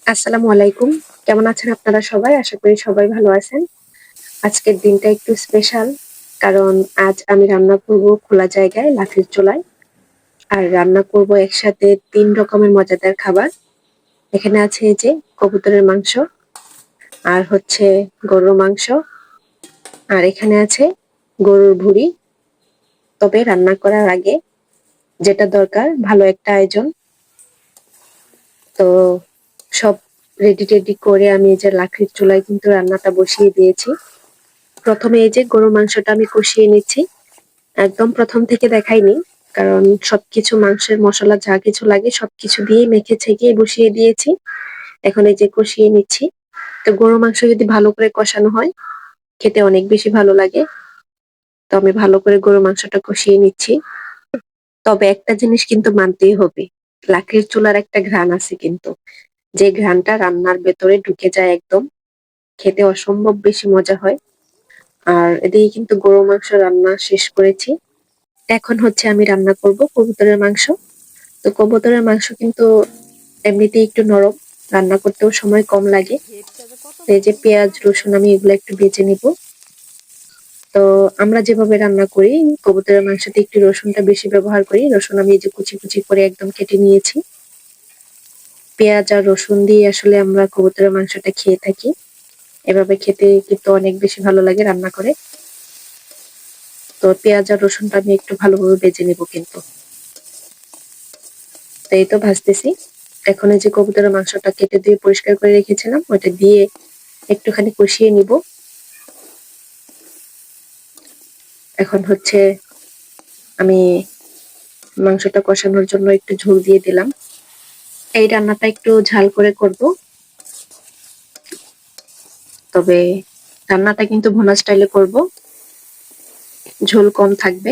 আসসালামু আলাইকুম। কেমন আছেন আপনারা সবাই? আশা করি সবাই ভালো আছেন। আজকের দিনটা একটু স্পেশাল। কারণ আজ আমি রান্না করব খোলা জায়গায় লাঠির চুলায়। আর রান্না করব একসাথে ৩ রকমের মজাদার খাবার। এখানে আছে এই যে কবুতরের মাংস, আর হচ্ছে গরুর মাংস, আর এখানে আছে গরুর ভুঁড়ি। তবে রান্না করার আগে যেটা দরকার ভালো একটা আয়োজন। তো সব রেডি-টেডি করে আমি এই যে লাঠির চুলায় কিন্তু রান্নাটা বসিয়ে দিয়েছি। প্রথমে এই যে গরুর মাংসটা আমি কষিয়ে নিচ্ছি। একদম প্রথম থেকে দেখাইনি। কারণ সবকিছু মাংসের মসলা যা কিছু লাগে সবকিছু দিয়েই মেখে ছেঁকে বসিয়ে দিয়েছি। এখন এই যে কষিয়ে নিচ্ছি। তো গরুর মাংস যদি ভালো করে কষানো হয় খেতে অনেক বেশি ভালো লাগে। তো আমি ভালো করে গরুর মাংসটা কষিয়ে নিচ্ছি। তবে একটা জিনিস কিন্তু মানতেই হবে। লাকড়ির চুলার একটা ঘ্রাণ আছে কিন্তু। যে ঘ্রাণটা রান্নার ভেতরে ঢুকে যায় একদম। খেতে অসম্ভব বেশি মজা হয়। আর এদিকে কিন্তু গরুর মাংস রান্না শেষ করেছি। এখন হচ্ছে আমি রান্না করব কবুতরের মাংস। তো কবুতরের মাংস কিন্তু এমনিতেই একটু নরম, রান্না করতেও সময় কম লাগে। তো এই যে পেঁয়াজ রসুন আমি এগুলো একটু বেজে নিব। তো আমরা যেভাবে রান্না করি কবুতরের মাংসতে একটু রসুনটা বেশি ব্যবহার করি। রসুন আমি এই যে কুচি কুচি করে একদম কেটে নিয়েছি। পেঁয়াজ আর রসুন দিয়ে আসলে আমরা কবুতরের মাংসটা খেয়ে থাকি। এভাবে খেতে কিন্তু অনেক বেশি ভালো লাগে রান্না করে। তো পেঁয়াজ আর রসুনটা আমি একটু ভালোভাবে বেজে নিব কিন্তু। তো এই তো ভাজতেছি। এখন এই যে কবুতরের মাংসটা কেটে দিয়ে পরিষ্কার করে রেখেছিলাম ওটা দিয়ে একটুখানি কষিয়ে নিব। এখন হচ্ছে আমি মাংসটা কষানোর জন্য একটু ঝোল দিয়ে দিলাম। এই রান্নাটা একটু ঝাল করে করব। তবে রান্নাটা কিন্তু ভুনা স্টাইলে করব। ঝোল কম থাকবে।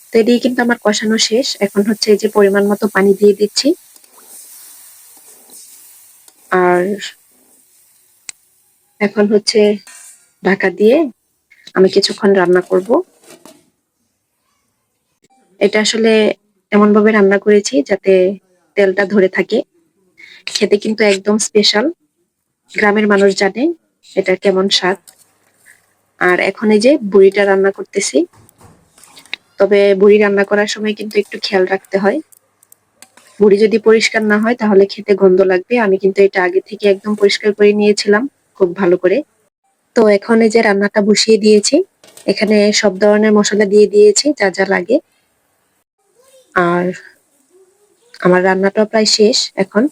তো এদিকে কিন্তু আমার কষানো শেষ। এখন হচ্ছে এই যে পরিমাণ মতো পানি দিয়ে দিচ্ছি। আর এখন হচ্ছে ঢাকা দিয়ে আমি কিছুক্ষণ রান্না করব। এটা আসলে এমন ভাবে রান্না করেছি যাতে তেলটা ধরে থাকে। খেতে কিন্তু একদম স্পেশাল। গ্রামের মানুষ জানে এটা কেমন স্বাদ। আর এখন এই যে বুড়িটা রান্না করতেছি। তবে বুড়ি রান্না করার সময় কিন্তু একটু খেয়াল রাখতে হয়। বুড়ি যদি পরিষ্কার না হয় তাহলে খেতে গন্ধ লাগবে। আমি কিন্তু এটা আগে থেকে একদম পরিষ্কার করে নিয়েছিলাম খুব ভালো করে। তো এখন এই যে রান্নাটা বসিয়ে দিয়েছি। এখানে সব ধরনের মশলা দিয়ে দিয়েছি যা যা লাগে। আর আমার রান্নাটা প্রায় শেষ এখন।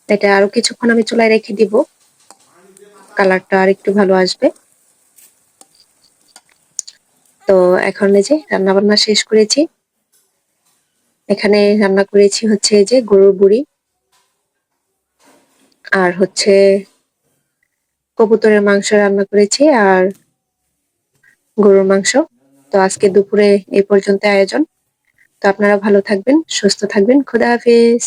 এটা আরো কিছুক্ষণ আমি চুলায় রেখে দিব। কালারটা আর একটু ভালো আসবে। তো এখন এই যে রান্না বান্না শেষ করেছি। এখানে রান্না করেছি হচ্ছে এই যে গরুর বুড়ি আর হচ্ছে কবুতরের মাংস রান্না করেছি আর গরুর মাংস। তো আজকে দুপুরে এই পর্যন্ত আয়োজন। তো আপনারা ভালো থাকবেন, সুস্থ থাকবেন। খোদা হাফেজ।